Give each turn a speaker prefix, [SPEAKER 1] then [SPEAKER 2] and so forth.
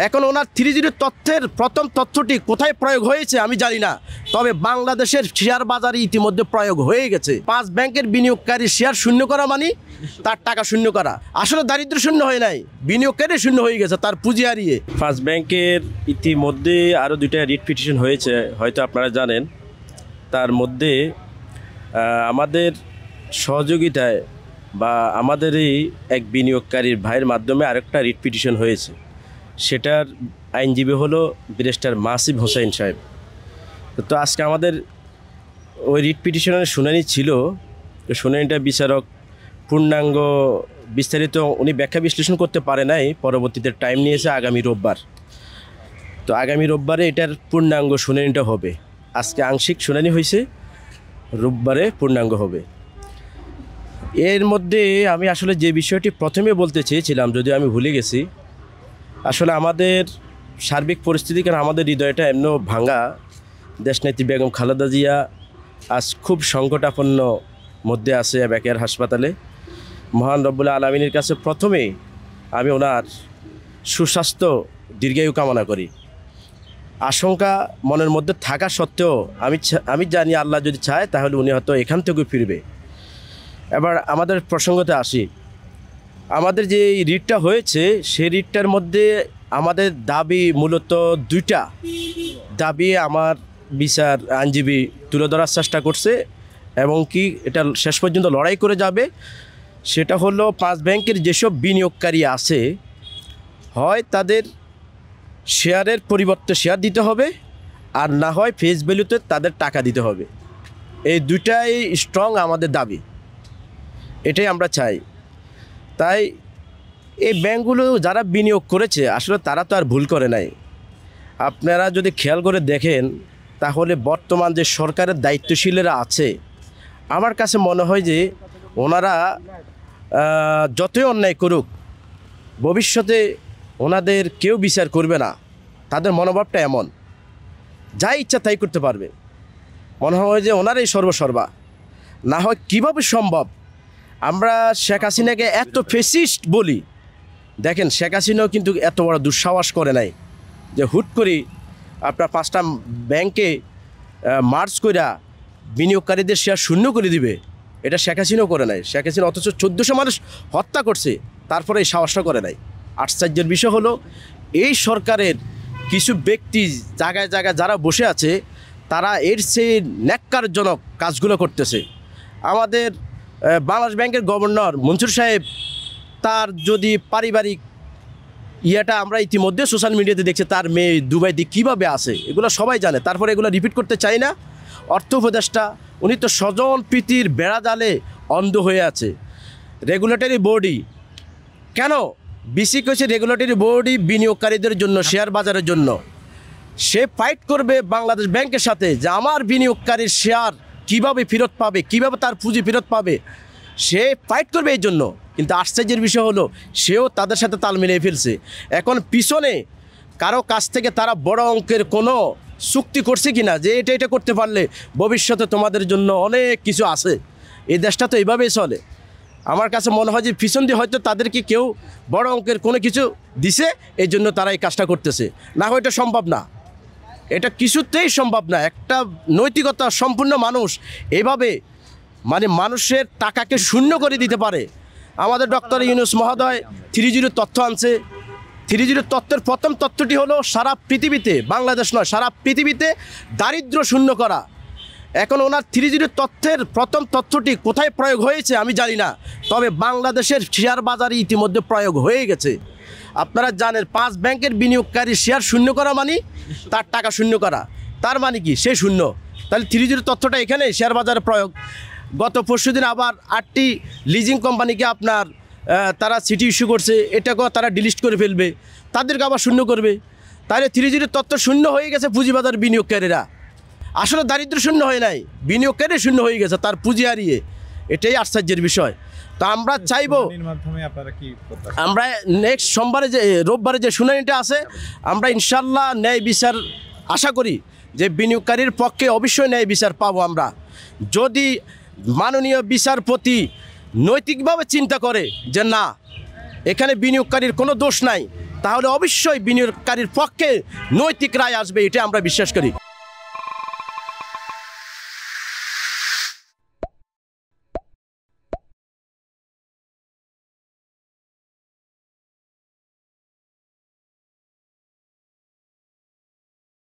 [SPEAKER 1] এখন ওনার 3G তথ্যের প্রথম তথ্যটি কোথায় প্রয়োগ হয়েছে আমি জানি না, তবে বাংলাদেশের শেয়ার বাজারে ইতিমধ্যে প্রয়োগ হয়ে গেছে। 5 ব্যাংকের বিনিয়োগকারী শেয়ার শূন্য করা মানে তার টাকা শূন্য করা। আসলে দারিদ্র শূন্য হয় নাই, বিনিয়োগকারী শূন্য হয়ে গেছে, তার পুঁজি হারিয়ে।
[SPEAKER 2] 5 ব্যাংকের ইতিমধ্যে আরও 2টা রিট পিটিশন হয়েছে, হয়তো আপনারা জানেন। তার মধ্যে আমাদের সহযোগিতায় বা আমাদেরই এক বিনিয়োগকারীর ভাইয়ের মাধ্যমে আরেকটা রিট পিটিশন হয়েছে। সেটার আইনজীবী হলো ব্যারিস্টার মাসিব হোসেন সাহেব। তো আজকে আমাদের ওই রিট পিটিশনের শুনানি ছিল। তো শুনানিটা বিচারক পূর্ণাঙ্গ বিস্তারিত উনি ব্যাখ্যা বিশ্লেষণ করতে পারে নাই, পরবর্তীতে টাইম নিয়েছে আগামী রোববার। তো আগামী রোববারে এটার পূর্ণাঙ্গ শুনানিটা হবে। আজকে আংশিক শুনানি হয়েছে, রোববারে পূর্ণাঙ্গ হবে। এর মধ্যে আমি আসলে যে বিষয়টি প্রথমে বলতে চেয়েছিলাম, যদিও আমি ভুলে গেছি, আসলে আমাদের সার্বিক পরিস্থিতি, কারণ আমাদের হৃদয়টা এমনও ভাঙা। দেশনেত্রী বেগম খালেদা জিয়া আজ খুব সংকটাপন্ন মধ্যে আছে ব্যাকের হাসপাতালে। মহান রব্বুল আলামিনের কাছে প্রথমে আমি ওনার সুস্বাস্থ্য দীর্ঘায়ু কামনা করি। আশঙ্কা মনের মধ্যে থাকা সত্ত্বেও আমি জানি আল্লাহ যদি চায় তাহলে উনি হয়তো এখান থেকে ফিরবে। এবার আমাদের প্রসঙ্গতে আসি। আমাদের যে রিটটা হয়েছে সেই রিটটার মধ্যে আমাদের দাবি মূলত 2টা দাবি আমার বিচার আইনজীবী তুলে ধরার চেষ্টা করছে এবং কি এটা শেষ পর্যন্ত লড়াই করে যাবে। সেটা হলো 5 ব্যাংকের যেসব বিনিয়োগকারী আছে, হয় তাদের শেয়ারের পরিবর্তে শেয়ার দিতে হবে, আর না হয় ফেস ভ্যালুতে তাদের টাকা দিতে হবে। এই 2টাই স্ট্রং আমাদের দাবি, এটাই আমরা চাই। তাই এই ব্যাংকগুলো যারা বিনিয়োগ করেছে আসলে তারা তো আর ভুল করে নাই। আপনারা যদি খেয়াল করে দেখেন তাহলে বর্তমান যে সরকারের দায়িত্বশীলেরা আছে, আমার কাছে মনে হয় যে ওনারা যতই অন্যায় করুক ভবিষ্যতে ওনাদের কেউ বিচার করবে না। তাদের মনোভাবটা এমন, যা ইচ্ছা তাই করতে পারবে। মনে হয় যে ওনারাই সর্বসর্বা। না হয় কীভাবে সম্ভব? আমরা শেখ হাসিনাকে এত ফেসিস্ট বলি, দেখেন শেখ হাসিনাও কিন্তু এত বড় দুঃসাহস করে নাই যে হুট করে আপনার 5টা ব্যাংকে মার্চ কইরা বিনিয়োগকারীদের শেয়ার শূন্য করে দিবে। এটা শেখ হাসিনাও করে নাই। শেখ হাসিনা অথচ 1400 মানুষ হত্যা করছে, তারপরে এই সাহসটা করে নাই। আশ্চর্যের বিষয় হলো এই সরকারের কিছু ব্যক্তি জায়গায় জায়গায় যারা বসে আছে, তারা এর চেয়ে ন্যাক্কারজনক কাজগুলো করতেছে। আমাদের বাংলাদেশ ব্যাংকের গভর্নর মনসুর সাহেব, তার যদি পারিবারিক ইয়েটা আমরা ইতিমধ্যে সোশ্যাল মিডিয়াতে দেখছি, তার মেয়ে দুবাইতে কীভাবে আছে, এগুলো সবাই জানে। তারপরে এগুলো রিপিট করতে চাই না। অর্থ উপদেষ্টা উনি তো স্বজন প্রীতির বেড়া জালে অন্ধ হয়ে আছে। রেগুলেটরি বডি কেন? বিসি কইছে রেগুলেটরি বডি বিনিয়োগকারীদের জন্য, শেয়ার বাজারের জন্য। সে ফাইট করবে বাংলাদেশ ব্যাংকের সাথে যে আমার বিনিয়োগকারীর শেয়ার কিভাবে ফেরত পাবে, কিভাবে তার পুঁজি ফেরত পাবে, সে ফাইট করবে এই জন্য। কিন্তু আশ্চর্যের বিষয় হলো সেও তাদের সাথে তাল মিলিয়ে ফেলছে। এখন পিছনে কারো কাছ থেকে তারা বড় অঙ্কের কোনো চুক্তি করছে কিনা যে এটা করতে পারলে ভবিষ্যতে তোমাদের জন্য অনেক কিছু আছে। এই দেশটা তো এইভাবেই চলে। আমার কাছে মনে হয় যে পিছন দিয়ে হয়তো তাদেরকে কেউ বড় অঙ্কের কোনো কিছু দিছে, এই জন্য তারা এই কাজটা করতেছে। না হয় এটা সম্ভব না, এটা কিছুতেই সম্ভব না। একটা নৈতিকতা সম্পূর্ণ মানুষ এভাবে মানুষের টাকাকে শূন্য করে দিতে পারে? আমাদের ডক্টর ইউনূস মহোদয় 3G তথ্য আনছে। 3G তথ্যের প্রথম তথ্যটি হলো সারা পৃথিবীতে, বাংলাদেশ নয় সারা পৃথিবীতে দারিদ্র শূন্য করা। এখন ওনার 3G তথ্যের প্রথম তথ্যটি কোথায় প্রয়োগ হয়েছে আমি জানি না, তবে বাংলাদেশের শেয়ার বাজারে ইতিমধ্যে প্রয়োগ হয়ে গেছে। আপনারা জানেন 5 ব্যাংকের বিনিয়োগকারী শেয়ার শূন্য করা মানে তার টাকা শূন্য করা। তার মানে কি? সে শূন্য। তাহলে 3G তথ্যটা এখানে শেয়ার বাজারে প্রয়োগ। গত পরশুদিন আবার 8টি লিজিং কোম্পানিকে আপনার তারা সিটি ইস্যু করছে, এটাকেও তারা ডিলিট করে ফেলবে, তাদেরকে আবার শূন্য করবে। তাহলে 3G তথ্য শূন্য হয়ে গেছে পুঁজিবাজার বিনিয়োগকারীরা। আসলে দারিদ্র শূন্য হয় নাই, বিনিয়োগকারী শূন্য হয়ে গেছে, তার পুঁজি হারিয়ে। এটাই আশ্চর্যের বিষয়। তো আমরা চাইবো আমরা নেক্সট সোমবারে যে রোববারে যে শুনানিটা আছে, আমরা ইনশাল্লাহ ন্যায় বিচার আশা করি যে বিনিয়োগকারীর পক্ষে অবশ্যই ন্যায় বিচার পাবো আমরা। যদি মাননীয় বিচারপতি নৈতিকভাবে চিন্তা করে যে না, এখানে বিনিয়োগকারীর কোনো দোষ নাই,
[SPEAKER 1] তাহলে অবশ্যই বিনিয়োগকারীর পক্ষে নৈতিক রায় আসবে, এটা আমরা বিশ্বাস করি।